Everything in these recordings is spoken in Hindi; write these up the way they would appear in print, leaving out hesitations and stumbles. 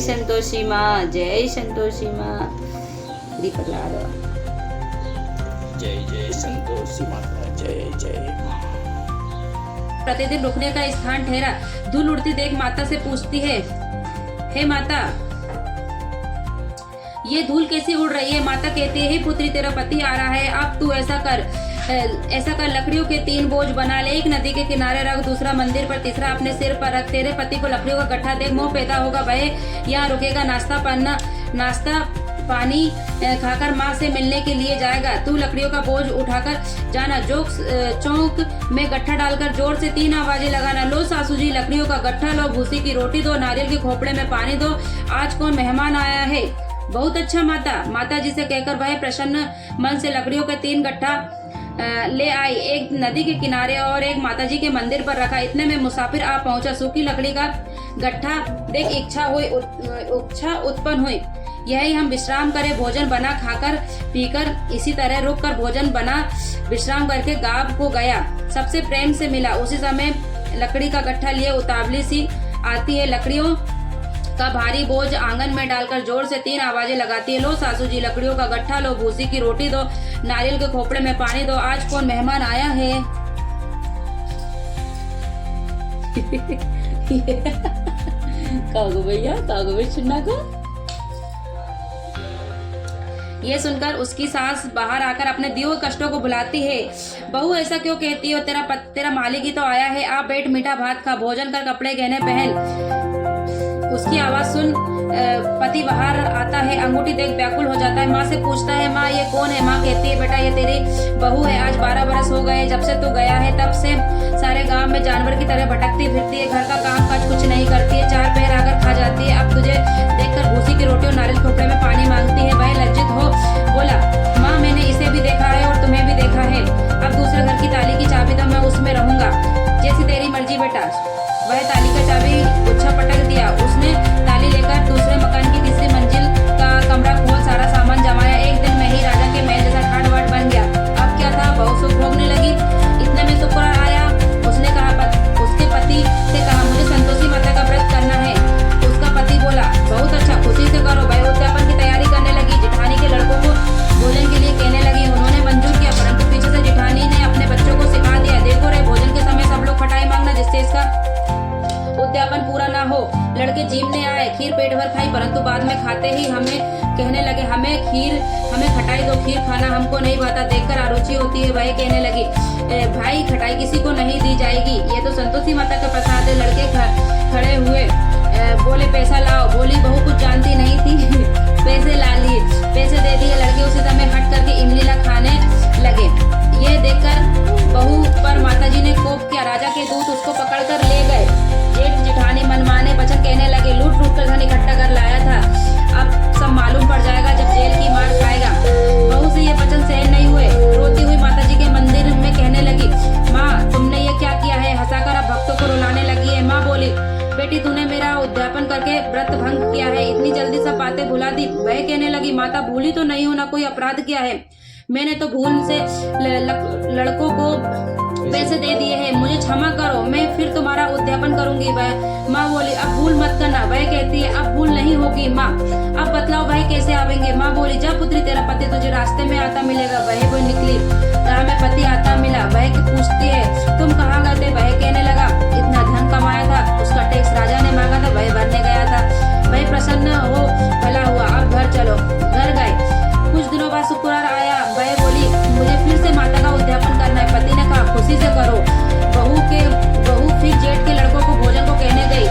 संतोषी माँ, जय संतोषी माँ। दीपक लगा दो। जय जय संतोषी माता, जय जय माँ। प्रतिदिन रुकने का स्थान ठहरा। धूल उड़ती देख माता से पूछती है, हे माता, ये धूल कैसी उड़ रही है? माता कहती है, हे पुत्री, तेरा पति आ रहा है, अब तू ऐसा कर, लकड़ियों के 3 बोझ बना ले। एक नदी के किनारे रख, दूसरा मंदिर पर, तीसरा अपने सिर पर रख। तेरे पति को लकड़ियों का गट्ठा देख मोह पैदा होगा, वह यहाँ रुकेगा, नाश्ता पानी खाकर माँ से मिलने के लिए जाएगा। तू लकड़ियों का बोझ उठाकर जाना, चौक में गट्ठा डालकर जोर से 3 आवाजें लगाना। लो सासू जी, लकड़ियों का गट्ठा लो, भूसी की रोटी दो, नारियल के खोपड़े में पानी दो, आज कौन मेहमान आया है? बहुत अच्छा माता जी से कहकर वह प्रसन्न मन से लकड़ियों के 3 गट्ठा ले आई। एक नदी के किनारे और एक माताजी के मंदिर पर रखा। इतने में मुसाफिर आ पहुंचा। सूखी लकड़ी का गट्ठा देख इच्छा उत्पन्न हुई, यही हम विश्राम करें, भोजन बना खाकर पीकर, इसी तरह रुक कर भोजन बना विश्राम करके गांव को गया। सबसे प्रेम से मिला। उसी समय लकड़ी का गट्ठा लिए उतावली सी आती है, लकड़ियों का भारी बोझ आंगन में डालकर जोर से 3 आवाजें लगाती है। लो सासू जी, लकड़ियों का गट्ठा लो, भूसी की रोटी दो, नारियल के खोपड़े में पानी दो, आज कौन मेहमान आया है? कागो भैया, कागो भैया सुनना को। ये सुनकर उसकी सास बाहर आकर अपने दिए हुए कष्टों को भुलाती है। बहू, ऐसा क्यों कहती हो? तेरा मालिक ही तो आया है, आप बैठ, मीठा भात खा, भोजन कर, कपड़े गहने पहन। उसकी आवाज सुन पति बाहर आता है, अंगूठी देख व्याकुल हो जाता है। माँ से पूछता है, माँ ये कौन है? माँ कहती है, बेटा ये तेरी बहू है, आज 12 बरस हो गए जब से तू गया है, तब से सारे गांव में जानवर की तरह भटकती फिरती है, घर का काम काज कुछ नहीं करती है, 4 पैर आकर खा जाती है। अब तुझे देखकर भूसी की रोटी और नारियल खोपड़े में पानी मांगती है। वह लज्जित हो बोला, माँ मैंने इसे भी देखा है और तुम्हें भी देखा है, अब दूसरे घर की ताली की चाबी दो, मैं उसमें रहूंगा, जैसी तेरी मर्जी बेटा। वह ताली का चाबी गुच्छा पटक दिया। उसने ताली लेकर दूसरे मकान की 3री मंजिल का कमरा खोल सारा सामान जमाया। एक दिन में ही राजा के महल जैसा ठाट बाट बन गया। अब क्या था, बहुत सुख भोगने लगी। इतने में शुक्र आया। उसने कहा, उसके पति से कहा, मुझे संतोषी माता का व्रत करना है। उसका पति बोला, बहुत अच्छा, खुशी से करो। वह उद्यापन की तैयारी करने लगी। जेठानी के लड़कों को भोजन के लिए कहने लगी। उन्होंने मंजूर किया, परंतु पीछे से जेठानी ने अपने बच्चों को सिखा दिया, देखो रे, भोजन के समय सब लोग खटाई मांगना, जिससे इसका उद्यापन पूरा ना हो। लड़के जीमने आए, खीर पेट भर खाई, परंतु बाद में खाते ही हमें कहने लगे, हमें खटाई दो, खीर खाना हमको नहीं भाता, देखकर आरुचि होती है। वह कहने लगी, भाई खटाई किसी को नहीं दी जाएगी, ये तो संतोषी माता का प्रसाद है। लड़के खड़े हुए बोले, पैसा लाओ। बोली, बहू कुछ जानती नहीं थी, पैसे ला लिए, पैसे दे दिए। लड़के उसी समय हट करके इमलीला खाने लगे। ये देखकर बहू पर माताजी ने कोप किया। राजा के दूत उसको पकड़कर ले गए। जेठ जेठानी मनमाने वचन कहने लगे, लूट कर धन इकट्ठा कर लाया था, अब सब मालूम पड़ जाएगा जब जेल की मार खाएगा। बहू से ये वचन सहन नहीं हुए। रोती हुई माताजी के मंदिर में कहने लगी, माँ तुमने ये क्या किया है? हंसाकर अब भक्तों को रुलाने लगी है। माँ बोली, बेटी तूने मेरा उद्यापन करके व्रत भंग किया है, इतनी जल्दी सब बातें भुला दी। वह कहने लगी, माता भूली तो नहीं हो, ना कोई अपराध किया है, मैंने तो भूल से लड़कों को पैसे दे दिए हैं, मुझे क्षमा करो, मैं फिर तुम्हारा उद्यापन करूंगी। वह माँ बोली, अब भूल मत करना। वह कहती है, अब भूल नहीं होगी माँ, अब बतलाओ वह कैसे आवेंगे? माँ बोली, जब पुत्री तेरा पति तुझे रास्ते में आता मिलेगा। वह वो निकली, राह में पति आता मिला। वह पूछती है, तुम कहाँ गए थे? वह कहने लगा, इतना धन कमाया था, उसका टैक्स राजा ने मांगा था, वह भरने गया था। वह प्रसन्न हो, भला हुआ, अब घर चलो। घर गए। कुछ दिनों बाद शुक्रवार आया। वह बोली, मुझे फिर से माता का उद्यापन करना है। पति ने कहा, खुशी से करो। बहू फिर जेठ के लड़कों को भोजन को कहने गई।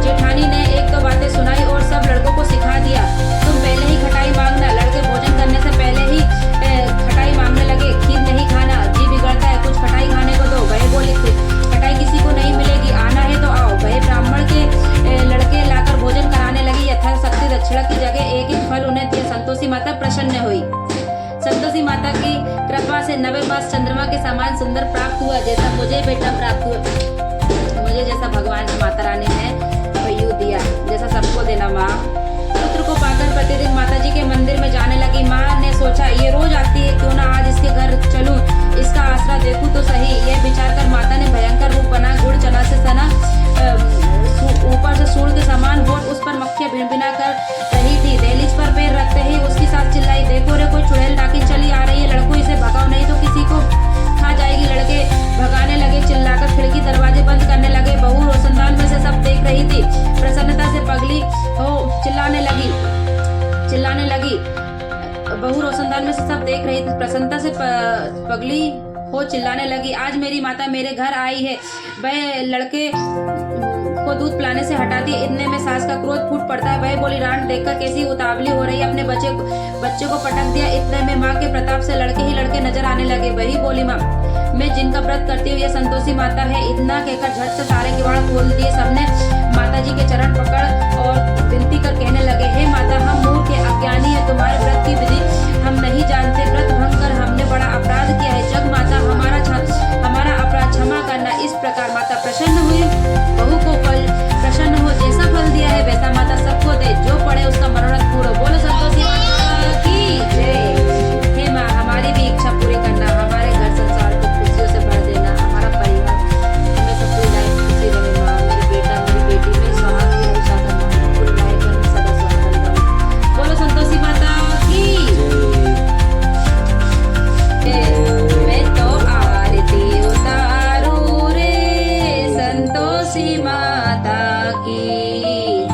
जेठानी ने 1-2 बातें सुनाई और सब लड़कों को सिखा दिया। तुम पहले ही खटाई मांगना। लड़के भोजन करने से पहले ही खटाई मांगने लगे। खीर नहीं खाना, जी बिगड़ता है, कुछ खटाई खाने को दो। वह बोली, खटाई किसी को नहीं मिलेगी, आना है तो आओ। वह ब्राह्मण के लड़के लाकर भोजन कराने लगी। यथाशक्ति दक्षिणा की जगह एक फल उन्हें दिया। संतोषी माता प्रसन्न हुई। संतोषी माता की कृपा से 9वें मास चंद्रमा के समान सुंदर प्राप्त हुआ, जैसा मुझे बेटा प्राप्त हुआ। मुझे जैसा भगवान माता रानी ने वही दिया, जैसा सबको देना। माँ पुत्र को पाकर प्रतिदिन माताजी के मंदिर में जाने लगी। माँ ने सोचा, ये रोज आती है, क्यों ना आज इसके घर चलूं, इसका आसरा देखूं तो सही। यह विचार कर माता ने भयंकर रूप बना गुड़ चना से सना ऊपर से सूंड के समान होठ, उस पर मक्खियां भिनभिना कर रही थी। दहलीज पर पैर रखते ही उसकी सास चिल्लाई, देखो रे, कोई चुड़ैल डाकिन चली आ रही है, लड़कों इसे भगाओ नहीं तो किसी को खा जाएगी। लड़के भगाने लगे, चिल्लाकर खिड़की दरवाजे बंद करने लगे। बहू रोशनदान में से सब देख रही थी। प्रसन्नता से पगली हो चिल्लाने लगी। बहू रोशनदान में से सब देख रही थी। प्रसन्नता से पगली हो चिल्लाने लगी, आज मेरी माता मेरे घर आई है। वह लड़के को दूध पिलाने से हटाती है। इतने में सास का क्रोध फूट पड़ता है। वह बोली, रान देखकर कैसी उतावली हो रही है, अपने बच्चे को पटक दिया। इतने में माँ के प्रताप से लड़के ही लड़के नजर आने लगे। वही बोली, माँ मैं जिनका व्रत करती हूँ यह संतोषी माता है। इतना कहकर झट से सारे किवाड़ खोल दिए। सबने माता जी के चरण पकड़ और विनती कर कहने लगे, हे माता, हम मूर्ख के अज्ञानी है, तुम्हारे व्रत की विधि हम नहीं जानते। व्रत भंग कर हमने बड़ा अपराध किया है। जग माता हमारा अपराध क्षमा करना। इस प्रकार माता प्रसन्न हुई। बहू को फल प्रसन्न हो, जैसा फल दिया है वैसा माता सबको दे, जो पड़े उसका मनोरथ पूरा। बोलो संतोषी माता की जय। हे माँ, हमारी भी इच्छा पूरी करना, हमारे घर संसार को खुशियों से भर देना, हमारा परिवार हमें सबकी लाइफ खुशी रहे। माँ, मेरे बेटा मेरी बेटी में सुहाग की रक्षा करना, पूरी लाइफ में सदा सुहागन रहूं। बोलो संतोषी माता की मैं तो आरती उतारू रे संतोषी माता की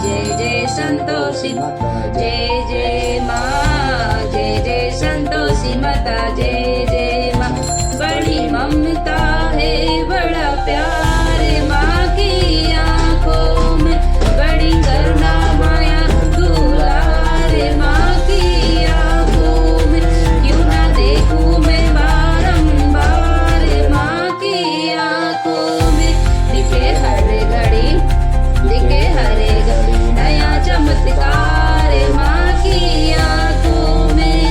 जय। जय संतोषी जय जय माँ, जय जय संतोषी माता जय जय माँ। बड़ी ममता है, बड़ा प्यार माँ की आंखों में, बड़ी करुणा माया दुलार माँ की आंखों में। क्यों ना देखूं मैं बारंबार माँ की आंखों में। दिखे हर घड़ी नया चमत्कार माँ की आंखों में।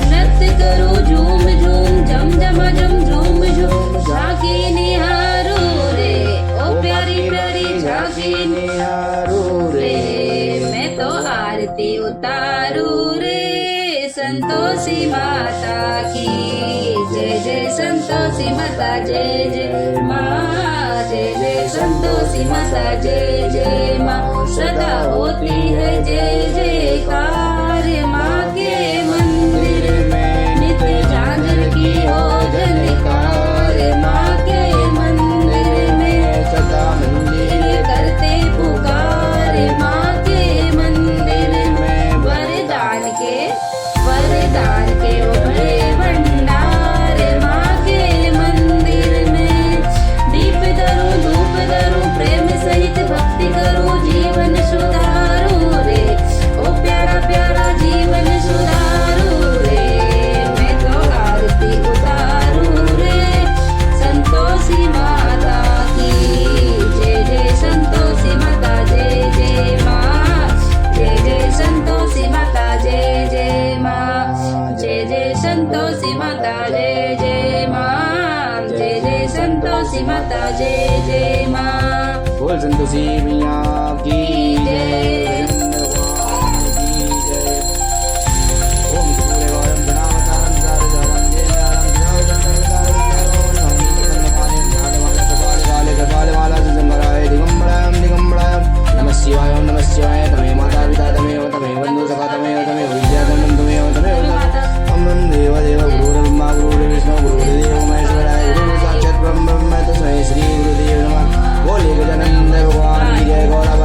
नृत्य करूं झूम झूम, झम झम झूम झूम, झांकी निहारो रे, ओ प्यारी प्यारी झांकी निहारो रे। मैं तो आरती उतारू रे संतोषी माता की जय। जय संतोषी माता जय जय माँ, जय जय संतोषी माता जय जय माँ। सदा होती है जय जयकार माँ के मंदिर में, नित्य झांझर की हो झनकार माँ के मंदिर में। सदा मंदिर करते पुकार माँ के मंदिर में। वरदान के उभरे भंडार माँ के मंदिर में। दीप धरूं धूप धरूं, प्रेम सहित भक्ति करूं, जीवन सुधारूं रे, ओ प्यारा प्यारा जीवन सुधारूं रे। मैं तो आरती उतारूं रे संतोषी माता की जय। जय संतोषी माता जय जय माँ, जय जय संतोषी माता जय जय माँ। जय जय संतोषी माता जय जय माँ, जय जय संतोषी माता जय जय माँ। बोल संतोषी मैया की जय। ओम सूर्यवारं गणावतारं सारदारं नमः शिवाय ओम नमः शिवाय। तमेव माता पिता तमेव बंधु सखा तमेव विद्या तमेव देव देव गुरुर्ब्रह्मा गुरुर्विष्णु गुरुर्देवो महेश्वराय। गुरु साक्षात् ब्रह्म तस्मै श्री गुरुदेव नमः। बोले गजानन भगवान की जय। गौरा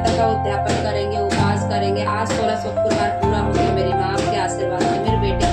माता का उद्यापन करेंगे, उपवास करेंगे। आज 16 शुक्रवार पूरा हो गया मेरी माँ, आपके आशीर्वाद से मेरे बेटे